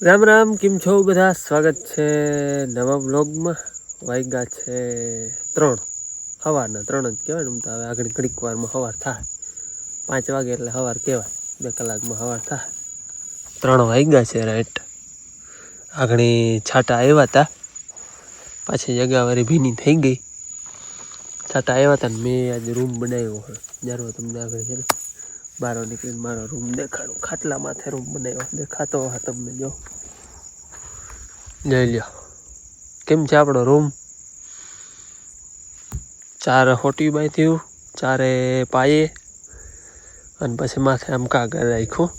રામ રામ, કેમ છો બધા? સ્વાગત છે નવા બ્લોગમાં. વાગ્યા છે 3 સવારના 3 જ કહેવાય ને. તો હવે આગળ ઘડીક વારમાં સવાર થાય. 5 વાગે એટલે સવાર કહેવાય. 2 કલાકમાં સવાર થાય. 3 વાગ્યા છે રાઈટ. આગળ છાટા આવ્યા હતા, પાછી જગાવારી ભીની થઈ ગઈ. છાટા આવ્યા હતા ને મેં આજે રૂમ બનાવ્યો હોય. જ્યારે તમને આગળ છે ને બહાર નીકળીને મારો રૂમ દેખાડું. ખાટલા માથે રૂમ બનાવ્યો દેખાતો હોય તમને. જો જઈ લ્યો કેમ છે આપણો રૂમ. 4 હોટી બાય થયું, 4 પાયે, અને પછી માથે આમ કાગળ રાખ્યું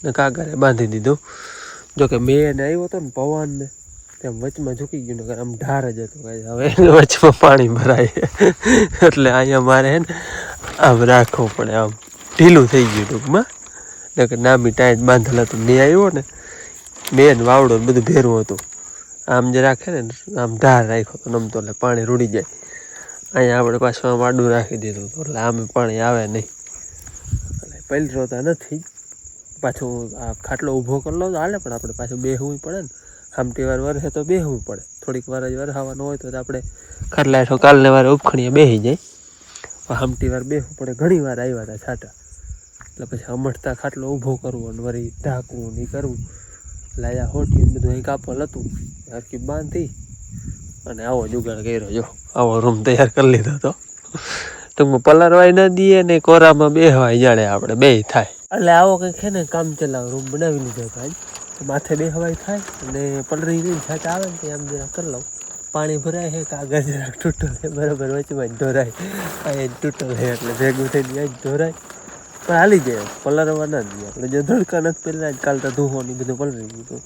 ને કાગળે બાંધી દીધું. જોકે મેં આવ્યો હતો ને પવન ને તેમ વચમાં ઝૂકી ગયું ને આમ ઢાર જ હતું. હવે વચમાં પાણી ભરાય એટલે અહીંયા મારે હે ને આમ રાખવું પડે. આમ ઢીલું થઈ ગયું ટૂંકમાં. કે નામી ટાઈટ બાંધેલ હતું. મેં આવ્યો ને મેન વાવડો બધું ભેરું હતું. આમ જે રાખે ને આમ ઢાર રાખ્યો તો નમતો એટલે પાણી રૂડી જાય. અહીંયા આપણે પાછું આમ આડું રાખી દીધું હતું એટલે આમ પાણી આવે નહીં. એટલે પહેલી રોતા નથી. પાછું આ ખાટલો ઊભો કરી લો તો હાલે, પણ આપણે પાછું બેહવું પડે ને. આમટી વાર વરસે તો બેહવું પડે. થોડીક વાર જ વરસાવાનું હોય તો આપણે ખાટલા હેઠો કાલને વારે ઉપખણીએ બેસી જાય. આમટી વાર બેસવું પડે. ઘણી વાર આવ્યા હતા છાટા, એટલે પછી અમઠતા ખાટલો ઊભો કરવો અને વળી ઢાંકવું નહીં કરવું. એટલે અહીંયા હોટી બધું અહીં કાપલ હતું, હરકી બાંધી અને આવો જુગાડ કર્યો. જો આવો રૂમ તૈયાર કરી લીધો હતો. ટૂંકમાં પલરવાય ન દઈએ ને કોરામાં બેહવાય જાણે આપણે બે થાય. એટલે આવો કંઈક છે ને કામ ચલાવ રૂમ બનાવી લીધો હતો. માથે બેહવાય થાય અને પલરી નહીં છાટા આવે ને આમ જરા કરી લઉં. પાણી ભરાય છે, કાગળ જરાક તૂટલ છે બરાબર, વચમાં જ ઢોરાય. અહીંયા તૂટલ છે એટલે ભેગું થઈને ત્યાં જ ઢોરાય. પણ હાલી જાય, પલરવા ના દઈએ આપણે. જો ધડકા નથી પહેલા જ કાલ તો ધુહોની બધું પલરી ગયું.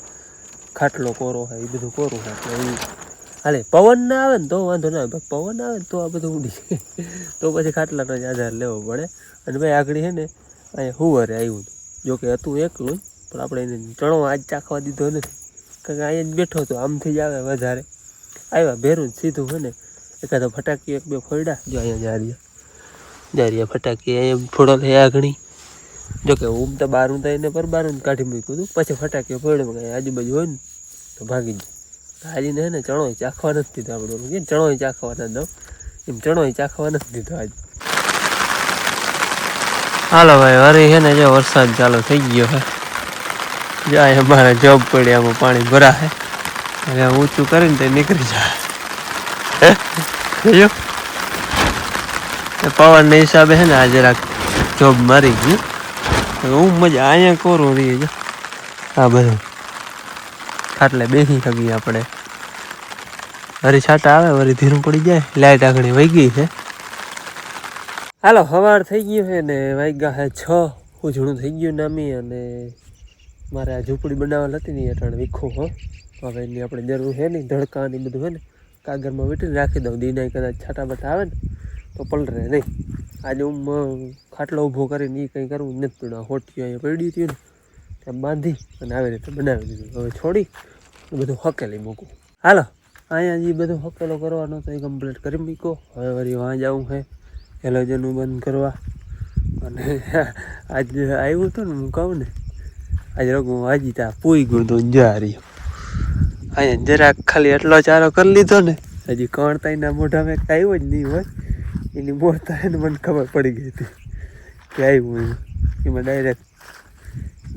ખાટલો કોરો હોય એ બધું કોરું હોય એટલે એ હાલે. પવન ના આવે ને તો વાંધો ના આવે. પવન આવે ને તો આ બધું ઉડી જાય. તો પછી ખાટલાનો જ આધાર લેવો પડે. અને ભાઈ આગળ છે ને અહીંયા હુવરે આવ્યું હતું. જોકે હતું એકલું જ, પણ આપણે એને ચણો આજ ચાખવા દીધો નથી. કારણ કે અહીંયા જ બેઠો હતો. આમથી જ આવે વધારે. આવ્યા ભેરું સીધું હોય ને એકાદો ફટાકી 1-2 ફોડ્યા. જો અહીંયા જારિયા ફટાકી અહીંયા ફોડો લે આગળ. જોકે ઊમ તો બારું તો એને પર બારું કાઢી મૂક્યું હતું. પછી ફટાકીઓ ફોડ્યો કાંઈ આજુબાજુ હોય ને તો ભાગી જાય. હાજીને હે ને ચણો ચાખવા નથી દીધો. આપણે કેમ ચણો ચાખવા ના દઉં એમ ચણો ચાખવા નથી દીધો આજે. હાલો ભાઈ, વરી છે ને જો વરસાદ ચાલુ થઈ ગયો હે. જાય અમારે જોબ પડી, આમાં પાણી ભરાય એટલે ઊંચું કરીને તે નીકળી જાય. પવનના હિસાબે છે ને આ જરાક જોબ મારી ગયું. હું મજા અહીંયા કોરું રહીએ. જો હા બધું ખાટલે બેસી શકીએ આપણે. વરી છાટા આવે વરી ધીરું પડી જાય. લાઈટ આગળ વહી ગઈ છે. હાલો સવાર થઈ ગયું છે ને વાગ્યા છે 6. ઉજળું થઈ ગયું નામી. અને મારે આ ઝૂંપડી બનાવવા હતી ને અટાણે વીખું હો. હવે એની આપણે જરૂર છે નહીં. ધડકાની બધું છે ને કાગળમાં વીટીને રાખી દઉં. દીના કદાચ છાટા બટા આવે ને તો પલરે નહીં. આજે હું ખાટલો ઊભો કરીને એ કંઈ કરવું નથી પડ્યું. હોટીઓ અહીંયા પડી હતી ને ત્યાં બાંધી અને આવી રીતે બનાવી દીધું. હવે છોડી બધું હકેલી મૂકું. હાલો અહીંયા જે બધું હકેલો કરવાનો તો એ કમ્પ્લીટ કરી મૂકો. હવે વળી વાં જવું છે હેલોજનનું બંધ કરવા. અને આજે આવ્યું હતું ને હું કહું ને આજે રોગ હું વાજી ત્યાં પૂઈ ગયું હતું જા રહ્યું. અહીંયા જરાક ખાલી એટલો ચારો કરી લીધો ને હજી કણતાઈના મોઢામાં આવ્યો જ નહીં હોય. એની મોરતા એને મને ખબર પડી ગઈ હતી કે આવ્યું એમાં ડાયરેક્ટ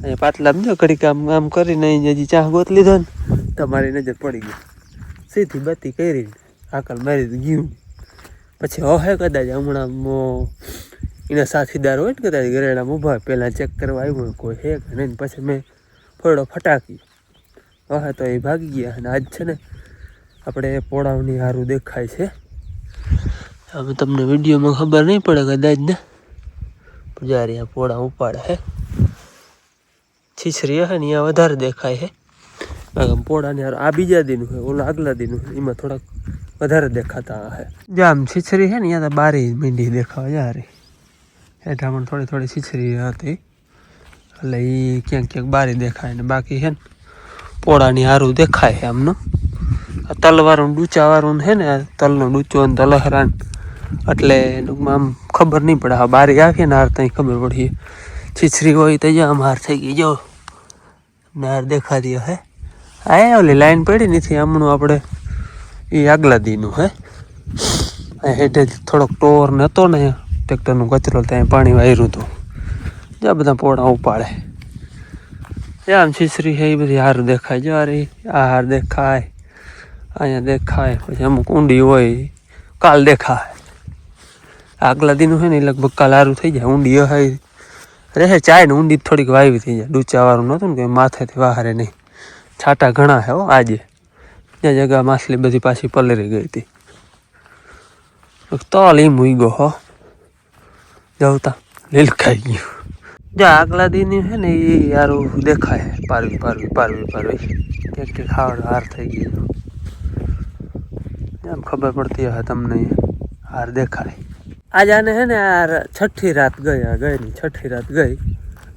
અહીંયા પાટલા સમજો ઘડીક આમ આમ કરીને હજી ચા ગોત લીધો ને તમારી નજર પડી ગઈ. સીધી બત્તી કરી આકલ મારી ગયું. પછી હે કદાચ હમણાં એના સાથીદાર હોય ને કદાચ ગરેડામાં ઊભા પહેલાં ચેક કરવા આવ્યું હોય કોઈ હે કે નહીં. પછી મેં ફોડો ફટાકી હવે તો એ ભાગી ગયા. અને આજ છે ને આપણે પોળાવની સારું દેખાય છે. હવે તમને વિડીયોમાં ખબર નહીં પડે કદાચ ને, જ્યારે આ પોળા ઉપાડે હે છીછરી હે ને અહીંયા વધારે દેખાય છે. પોળાને આ બીજા દીનું છે, ઓલા આગલા દીનું છે, એમાં થોડાક વધારે દેખાતા હે. જે આમ છીછરી છે ને અહીંયા તો બારી મીંડી દેખાવા યાર. હેઠા પણ થોડી થોડી છીછરી હતી એટલે એ ક્યાંક ક્યાંક બારી દેખાય ને બાકી છે ને પોળાની સારું દેખાય છે આમનું. આ તલવાળું ડૂચાવાળું છે ને, તલનો ડૂચો અને તલહરાન એટલે ટૂંકમાં આમ ખબર નહીં પડે. હા બારી આવીએ ને હાર ત્યાં ખબર પડીએ. છીછરી હોય તો જ આમ હાર થઈ ગઈ. જો નહેર દેખાતી હે આ ઓલી લાઈન પડી નથી હમણાં આપણે એ આગલા દીનું હે હેઠે થોડોક ટોર ને હતો ને ટ્રેક્ટરનું કચરો ત્યાં પાણી વાર્યું હતું જ્યાં બધા પોણા ઉપાડે આમ છીછરી છે એ બધી હાર દેખાય જો રે આ હાર દેખાય અહીંયા દેખાય પછી અમુક ઊંડી હોય કાલ દેખાય આગલા દીનું છે ને એ લગભગ કાલ હારું થઈ જાય ઊંડી હોય રહે ચાય ને ઊંડી થોડીક વાવી થઈ જાય ડૂચાવાળું નહોતું ને કે માથેથી વાહારે નહીં છાંટા ઘણા હે હો આજે જ્યાં જગ્યા માછલી બધી પાછી પલરી ગઈ હતી તોલ એમ ઉઈ હો જવતા લીલખાઈ ગયું જો આગલા દીની છે ને એ યારું દેખાય પારવી પારવી પારવી પારવી એક ખાવડ હાર થઈ ગયું એમ ખબર પડતી હશે તમને હાર દેખાય આજે આને છે ને આ છઠ્ઠી રાત ગઈ આ ગઈની છઠ્ઠી રાત ગઈ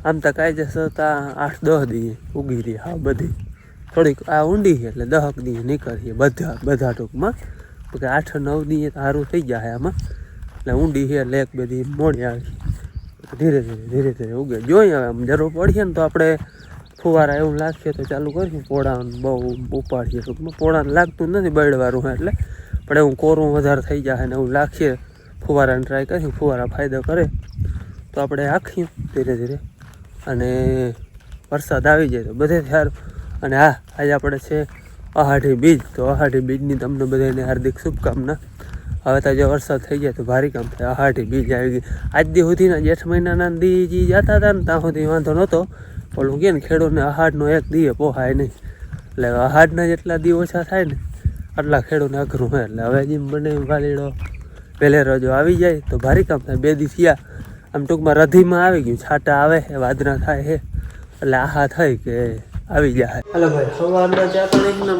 આમ તો કાયદેસર તા 8-10 દી ઉગી રહી હા બધી થોડીક આ ઊંડી છે એટલે 10 દી નીકળીએ બધા ટૂંકમાં કે 8-9 દી સારું થઈ જાય આમાં એટલે ઊંડી છે એટલે 1-2 દી મોડી આવી ધીરે ધીરે ઉગે જોઈએ હવે આમ જરૂર પડીએ ને તો આપણે ફુવારા એવું લાગશે તો ચાલુ કરીશું પોળાને બહુ ઉપાડીએ ટૂંકમાં પોળાને લાગતું નથી બળવાળું એટલે પણ એવું કોરું વધારે થઈ જાય ને એવું લાગશે ફુવારાને ટ્રાય કરીશું ફુવારા ફાયદો કરે તો આપણે આખીએ ધીરે ધીરે અને વરસાદ આવી જાય તો બધે સારું અને હા આજે આપણે છે અહાઢી બીજ તો અહાઢી બીજની તમને બધાને હાર્દિક શુભકામના હવે તો જો વરસાદ થઈ જાય તો ભારી કામ થાય અહાઢી બીજ આવી ગઈ આજ દી સુધીના જેઠ મહિનાના દી જે જતા હતા ને ત્યાં સુધી વાંધો નહોતો ઓલું કે ને ખેડૂતને અહાઢનો એક દીએ પોહાય નહીં એટલે અહાઢના જેટલા દી ઓછા થાય ને આટલા ખેડૂતને અઘરું હોય એટલે હવે જેમ બને વાલીડો વેલેરો જો આવી જાય તો ભારી કામ થાય 2 દી થયા આમ ટૂંકમાં રધીમાં આવી ગયું છાંટા આવે એ વાદરા થાય છે એટલે આહા થઈ કે આવી જાય હાલો ભાઈ સવારના ચા પાણી હમણાં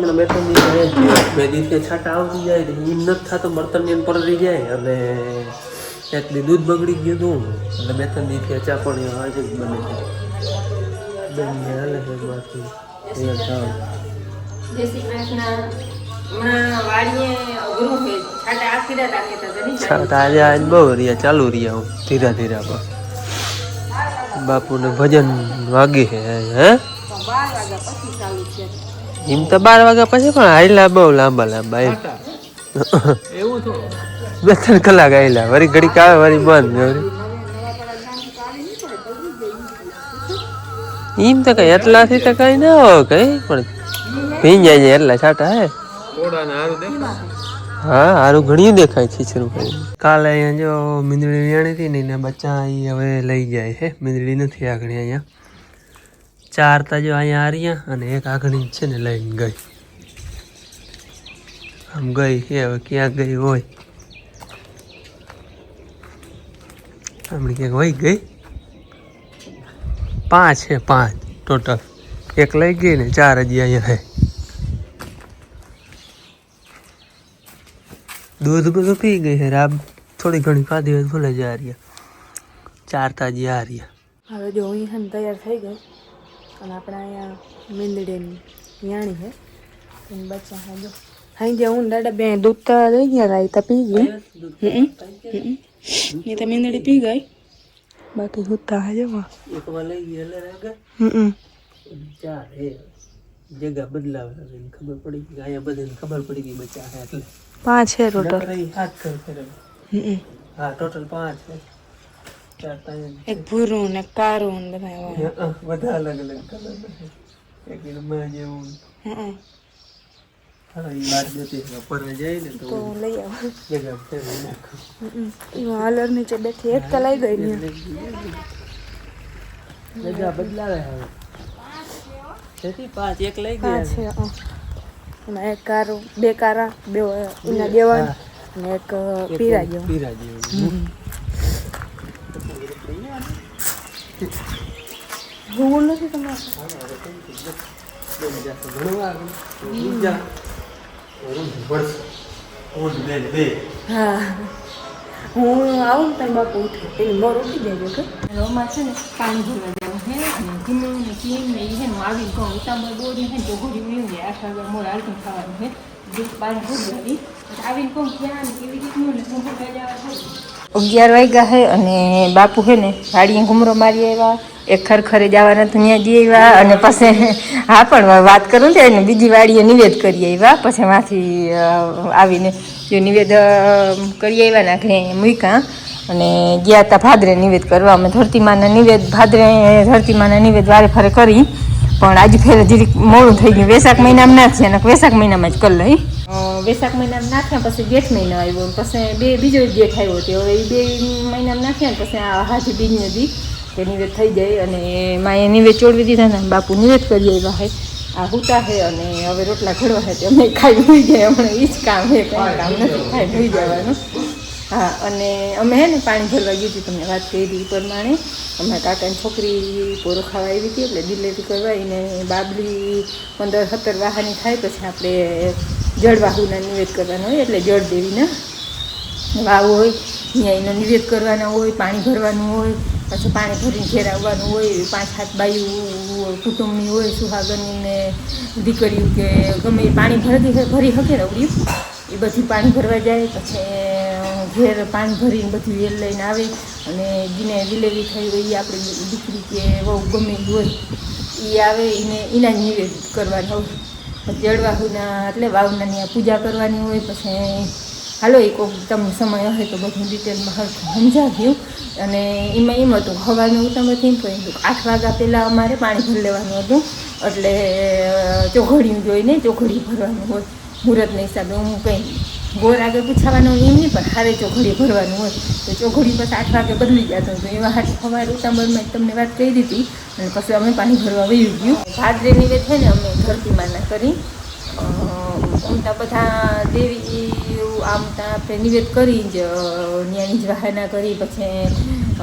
2 દિવસે છાંટા આવતી જાય એમ નથી થતો બર્તનની પલળી જાય અને એક દી દૂધ બગડી ગયું હતું એટલે 2-3 દિવસે ચા પાણી આજે જ બને છે બેન હાલે છે બાકી આજે આજ બહુ રહ્યા ચાલુ રહ્યા હું ધીરે ધીરે બાપુને ભજન વાગી છે હે એમ તો 12 વાગ્યા પછી પણ હાઈલા બહુ લાંબા લાંબા એમ 2-3 કલાક હાઈલા વળી ઘડીક આવે વળી બંધ એમ તો કઈ એટલાથી તો કઈ ના હોય કઈ પણ ભીંજાઈ જાય એટલા છાટા હે હા સારું ઘણી દેખાય છીછરું કાલે અહીંયા જો મીંદડી વેણી હતી ને એના બચ્ચા અહીં હવે લઈ જાય છે મીંદડી નથી આગળ અહીંયા 4 તા જો અહીંયા હાર્યા અને એક આગળ છે ને લઈને ગઈ આમ ગઈ છે હવે ક્યાં ગઈ હોય હમણાં ક્યાંક વહી ગઈ 5 છે 5 ટોટલ એક લઈ ગઈ ને 4 હજી અહીંયા છે दूध બધું પી ગઈ છે રાબ થોડી ઘણી ખાધી હોય ભૂલે જ આ રહ્યા 4 તાજી આ રહ્યા હવે જો અહીં તૈયાર થઈ ગઈ અને આપણે અહીંયા મીંદડીની યાણી છે એને બચ્ચા હા જો અહીં જે હું દાદા બે દૂધ તો લઈ ગયા રાઈ તો પી ગઈ એ તો મીંદડી પી ગઈ બાકી હુતા હે જો એક વાર લઈ ગઈ એટલે રાગ 4 હે જગ્યા બદલાવે ખબર પડી ગઈ અહીંયા બધાને ખબર પડી ગઈ બચ્ચા હે એટલે 5 है टोटल हाँ टोटल 5 है 4 एक भूरो ने कारो ने बताया બધા અલગ અલગ કલર છે એક માં જેવું હા ઈ બાર દેતી ઉપર જાય ને તો લઈ આવ જગ્યા ફેરવી નાખો ઈ હાલર નીચે બેઠી એક કલાઈ ગઈ ને જગ્યા બદલાવે હવે તેથી 5 એક લઈ ગયા છે એમાં એક કારો 2 કારા 2 ઉના દેવાન અને એક પીરા જેવું ભૂલ નથી તમારે હા હું આવું ને તારી બાપુ ઉઠે પેલી મોર ઉઠી જાય કે રોમાં છે ને પાણી ભરવા જવું હે અને ધીમું ને ક્લીન ને એ હે આવી કહું ઉતામળ બોરી હે તો ઘોડી ઉડી જાય 8 વાગે મોર આલતું ખાવાનું હે દૂધ પાણી ભરવા આવીને કહું ક્યાં કેવી રીતનું ને હું જવા થાય 11 વાગ્યા છે અને બાપુ છે ને વાડીએ ઘૂમરો મારી આવ્યા. એક ખરખરે જવાના તો ત્યાં જઈ આવ્યા અને પછી હા પણ વાત કરું ને એને બીજી વાડીએ નિવેદ કરી આવ્યા. પછી માંથી આવીને જો નિવેદ કરી આવ્યા ને ઘરે મૂક્યા અને ગયા હતા ભાદરે નિવેદ કરવા. અમે ધરતીમાના નિવેદ ભાદરે ધરતીમાના નિવેદ વારે ફરે કરી પણ આજે ફેર જીરીક મોડું થઈ ગયું. વેસાખ મહિનામાં ના થયા ને વેસાખ મહિનામાં જ કરી લઈ. વેસાખ મહિનામાં નાખ્યા પછી જેઠ મહિનો આવ્યો પછી બીજો જેઠ આવ્યો હતો. હવે એ 2 મહિનામાં નાખ્યા ને પછી આ હાથી બીજને દી તે નિવેદ થઈ જાય અને માએ નિવેદ ચોડવી દીધા ને બાપુ નિવેદ કરી આવ્યા છે. આ હુતા છે અને હવે રોટલા ઘડવા છે તે અમે ખાઈ હોઈ જાય. હમણાં એ જ કામ છે, કંઈ કામ નથી, ખાઈ હોઈ જવાનું. હા અને અમે હે ને પાણી ભરવા ગઈ હતી, તમને વાત કરી હતી પ્રમાણે. અમારા કાકાની છોકરી પોરો ખાવા આવી હતી એટલે ડિલિવરી કરવા એને બાબલી 15-17 વાહાની થાય પછી આપણે જળવાહુના નિવેદ કરવાના હોય એટલે જળ દેવીના વાવ હોય ત્યાં એનો નિવેદ કરવાના હોય, પાણી ભરવાનું હોય, પછી પાણી ભરીને ઘેર આવવાનું હોય. 5-7 બાયું કુટુંબની હોય, સુહાગનની દીકરીઓ કે ગમે એ પાણી ભરી શકે રવડ્યું એ બધી પાણી ભરવા જાય. પછી ઘેર પાણી ભરીને બધું વેલ લઈને આવે અને જેને ડિલિવરી થઈ હોય એ આપણી દીકરી કે બહુ ગમે હોય એ આવે એને એના જ નિવેદ કરવાના હોય. જળવાહુના એટલે વાવના ત્યાં પૂજા કરવાની હોય. પછી હાલો એ કોઈક તમને સમય હશે તો બધું ડિટેલમાં સમજાવ્યું. અને એમાં એમ હતું હવાનું ઉતામથી એમ કહ્યું 8 વાગ્યા પહેલાં અમારે પાણી ભરી લેવાનું હતું એટલે ચોઘડિયું જોઈને ચોઘડી ભરવાનું હોય મુહૂર્તના હિસાબે. હું કંઈ ગોર આગળ પૂછાવાનું એમ નહીં પણ હારે ચોઘડી ભરવાનું હોય તો ચોઘડી પછી 8 વાગે બદલી જતું હતું. એવા હાથ સવારે ઉતામળમાં તમને વાત કહી દીધી અને પછી અમે પાણી ભરવા વહી ગયું. ભાદરે નિવેદ છે ને અમે ધરતીમાના કરી આમતા બધા દેવી આમતા આપણે નિવેદ કરી જ ત્યાંની જ વહાના કરી. પછી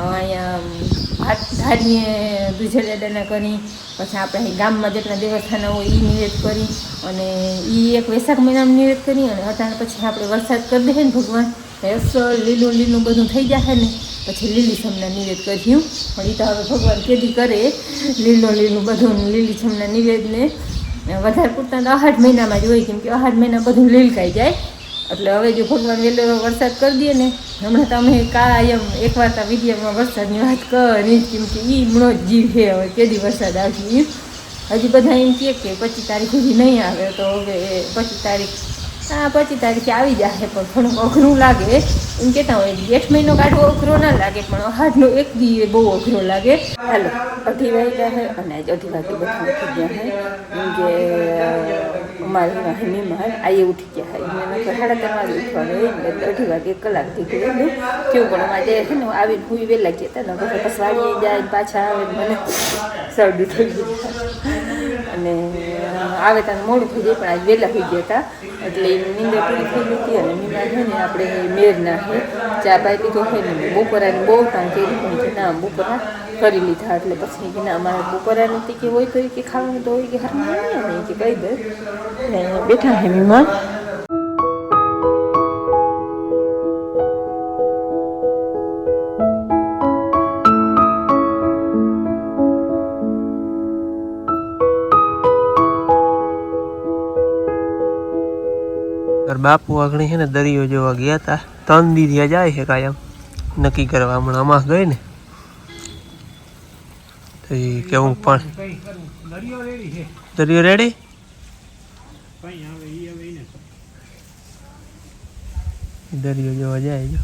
અહીંયા ધારીએ દુજડાના કરી. પછી આપણે ગામમાં જેટલા દેવસ્થાનો હોય એ નિવેદ કરી અને એ એક વેસાખ મહિનામાં નિવેદ કરી. અને અત્યારે પછી આપણે વરસાદ કરી દે ને ભગવાન અસલ લીલું લીલું બધું થઈ જાય ને પછી લીલીછમના નિવેદ કર્યું. પણ એ તો હવે ભગવાન કેદી કરે લીલું બધું લીલીછમના નિવેદને વધારે પૂરતા તો 8 મહિનામાં જ હોય કેમ કે 8 મહિના બધું લીલકાઈ જાય. એટલે હવે જો ભગવાન વહેલો વરસાદ કરી દે ને હમણાં તો અમે કાયમ એકવાર તો વિડીયોમાં વરસાદની વાત કરી કેમ કે એ મણો જ જીવ છે. હવે કેદી વરસાદ આવશે હજી બધા એમ કહે કે 25 તારીખ સુધી નહીં આવે તો હવે 25 તારીખે આવી જશે પણ થોડુંક અઘરું લાગે એમ કહેતા હોય. જેઠ મહિનો કાઢવો અઘરો ના લાગે પણ 8નો એક દી બહુ અઘરો લાગે. હાલો 2:30 વાગ્યા છે અને આજ 2:30 વાગે બધા ઉઠી ગયા છે કેમ કે અમારે મહેમાન આયે ઉઠી ગયા છે. મને 3:30 વાગે ઉઠવાનું હોય એટલે 2:30 વાગે કલાકથી ગયેલું કેવું પણ અમારે છે ને આવીને હું વહેલા ગયા હતા ને પછી વાડીએ જાય પાછા આવે મને શરદી થઈ ગઈ અને આવે ત્યાં મોડું થઈ જાય પણ આજ વહેલા થઈ ગયા હતા એટલે નીંદર પૂરી થઈ ગઈ હતી. અને મીના છે ને આપણે મેરના છે ચા પાઈ લીધો હોય ને બપોરાની બહુ કામ કરી પણ ના બપોરા કરી લીધા એટલે પછી કે ના અમારે બપોરાનું કે હોય તો કે ખાવાનું તો હોય કે હા નહીં કે કહી દે ને બેઠા હે મીમાં. બાપુ આગળ છે ને દરિયો જોવા ગયા હતા. 3 દી થયા જાય છે કાયમ નક્કી કરવા. હમણાં આમાં ગઈ ને તો એ કેવું પણ દરિયો રેડી દરિયો જોવા જાય જો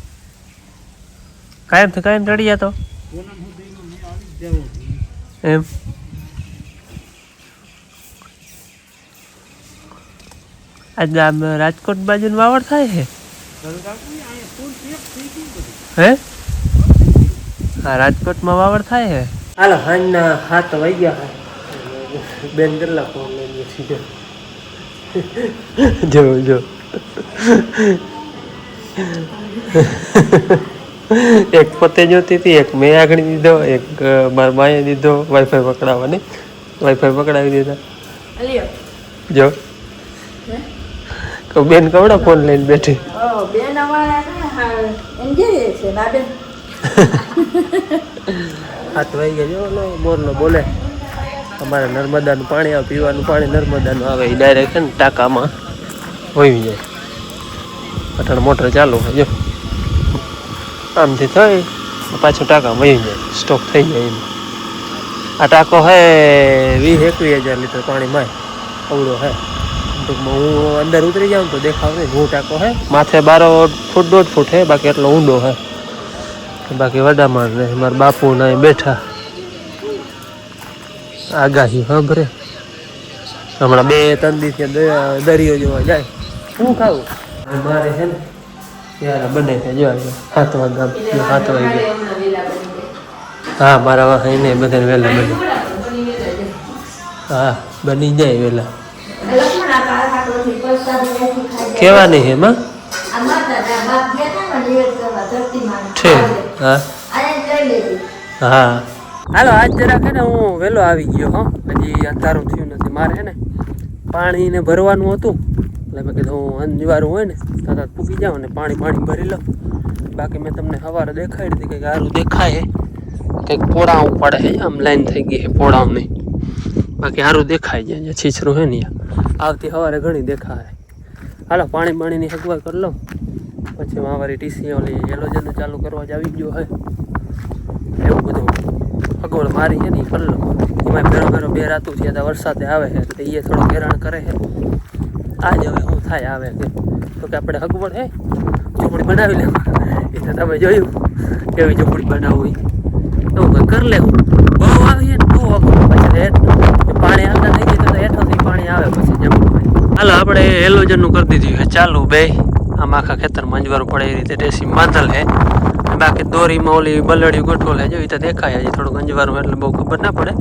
કાયમ થી કાયમ રડી જતો એમ. આજ આમ રાજકોટ બાજુ વાવડ થાય છે હે? હા રાજકોટમાં વાવડ થાય છે. હાલો હાંજના 7 વાગ્યા બેન કેટલા ફોન લઈ જો જો એક પોતે જોતી હતી, એક મેં આગળ દીધો, એક મારા માએ દીધો વાઈફાઈ પકડાવવાની. વાઈફાઈ પકડાવી દીધા જો બેન કવડા ફોન લઈને બેઠી. બેન એમ કે છે ના બેન 7 વાગ્યા જો મોરલો બોલે અમારે નર્મદાનું પાણી આવે, પીવાનું પાણી નર્મદાનું આવે એ ડાયરેક્ટ છે ને ટાંકામાં હોઈ જાય. અટાણ મોટર ચાલુ હોય જો આમથી થઈ પાછો ટાંકા વહી જાય, સ્ટોક થઈ જાય એમાં. આ ટાંકો હે 20-21 લીટર પાણી માય અવડો હે. ટૂંકમાં હું અંદર ઉતરી જાઉં તો દેખાવ નહીં. હું ટાંકો હે માથે 12 ફૂટ 1.5 ફૂટ હે, બાકી એટલો ઊંડો હે. બાકી વડામાં ને મારા બાપુ ને બેઠા આગાહી ખબરે હમણાં 2-3 દિવસથી દરિયો જોવા જાય. શું ખાવું મારે છે ને ત્યારે બને છે જોવા 7 વાગ્યા 7 વાગ્યા. હા મારા વાહ એને બધાને વહેલા બને. હા બની જાય વહેલા. કેવાની છે એમાં છે? હા હા હાલો આજ જરાક છે ને હું વહેલો આવી ગયો. હો હજી અંધારું થયું નથી. મારે છે ને પાણીને ભરવાનું હતું એટલે મેં કીધું હું અંજવારું હોય ને તરત પૂગી જાઉં ને પાણી ભરી લઉં. બાકી મેં તમને સવારે દેખાડી હતી કંઈક સારું દેખાય કંઈક પોળા ઉપાડે છે. આમ લાઈન થઈ ગઈ છે પોળાઓની. બાકી સારું દેખાય છે છીછરું છે ને આવતી સવારે ઘણી દેખાય. હાલો પાણીની સગવડ કરી લઉં પછી મારી ટીસી ઓલી એલોજનનું ચાલુ કરવા જ આવી ગયો હોય. એવું બધું સગવડ મારી છે ને એ કરી લઉં. એમાં ભેરો 2 રાતું છે તો વરસાદે આવે છે એટલે એ થોડું હેરાન કરે છે. આજ હવે શું થાય આવે કે તો કે આપણે સગવડ હે ઝૂંપડી બનાવી લેવું. એ તો તમે જોયું કેવી ઝૂંપડી બનાવવું એવું કંઈ કરી લેવું. બહુ આવી ને બહુ અઘરું પછી પાણી હાલતા થઈ ગયું તો હેઠોથી પાણી આવે પછી જમવા. હાલો આપણે એલોજનનું કરી દીધું ચાલુ બે. આમ આખા ખેતરમાં અંજવારું પડે એ રીતે ટેસી બાંધલ હે. બાકી દોરીમાં ઓલી બલડી ગોઠવલ હે જો એ તો દેખાય હજી થોડુંક અંજવારું એટલે બહુ ખબર ના પડે.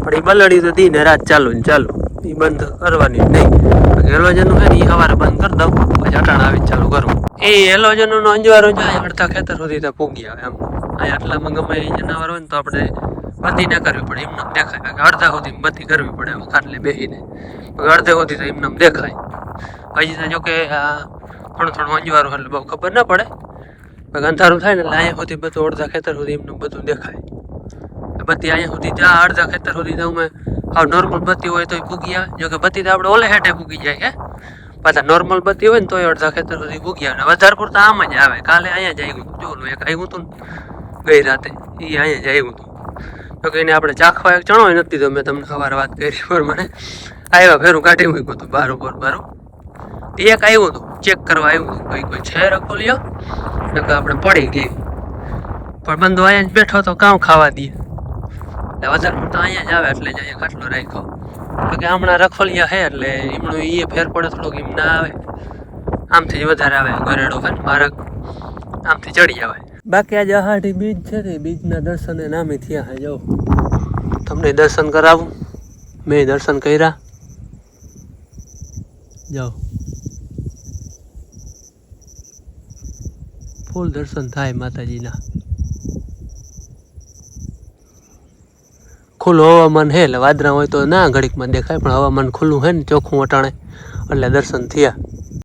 પણ એ બલડી તો દીને રાત ચાલુ ને ચાલુ એ બંધ કરવાની નહીં. એલોજનનું છે ને એ સવારે બંધ કરી દઉં પછી અટાણ આવી ચાલુ કરવું. એ એલોજનનું અંજવારું જાય અડધા ખેતર સુધી તો પૂગી આવે. આમ અહીં આટલામાં ગમે એ જનાવર હોય ને તો આપણે બધી ના કરવી પડે એમને દેખાય. અડધા સુધી બધી કરવી પડે ખાટલે બેસીને અડધે સુધી તો એમને દેખાય. હજી તો જોકે થોડું અંજવારું એટલે બહુ ખબર ના પડે. અંધારું થાય ને એટલે અહીંયા સુધી બધું અડધા ખેતર સુધી એમનું બધું દેખાય. બત્તી અહીંયા સુધી ત્યાં અડધા ખેતર સુધી તો અમે હા નોર્મલ બત્તી હોય તો પૂગી આવે. જોકે બત્તી તો આપણે ઓલે હેઠે પૂગી જાય હે. પાછા નોર્મલ બત્તી હોય ને તો અડધા ખેતર સુધી પૂગી આવે. વધારે પૂરતા આમ જ આવે. કાલે અહીંયા જ આવ્યું હતું જોલું એક આવ્યું હતું ને ગઈ રાતે એ અહીંયા જ આવ્યું હતું. તો કે એને આપણે ચાખવા એક ચણો નથી તો મેં તમને સવારે વાત કરી પ્રમાણે આવ્યા ફેરું કાઢી મૂક્યું હતું બારું એક આવ્યું હતું ચેક કરવા આવ્યું હતું કોઈ છે રખોલિયો નકર આપણે પડી ગઈ. પણ બંધો અહીંયા જ બેઠો તો કામ ખાવા દઈએ એટલે વધારે પડતા અહીંયા જ આવે એટલે જ અહીંયા ખાટલો રાખ્યો. તો કે હમણાં રખોલિયા છે એટલે એમનું એ ફેર પડે થોડોક એમ ના આવે. આમથી જ વધારે આવે ગરેડો હોય ને મારક આમથી ચડી આવે. બાકી આજે અહાઢી બીજ છે ને બીજના દર્શને નામે થયા હે. જો તમને દર્શન કરાવું. મેં દર્શન કર્યા. જાઓ ફૂલ દર્શન થાય માતાજીના. ખુલ્લું હવામાન હે એટલે વાદરા હોય તો ના ઘડીકમાં દેખાય પણ હવામાન ખુલ્લું હે ને ચોખ્ખું અટાણે એટલે દર્શન થયા.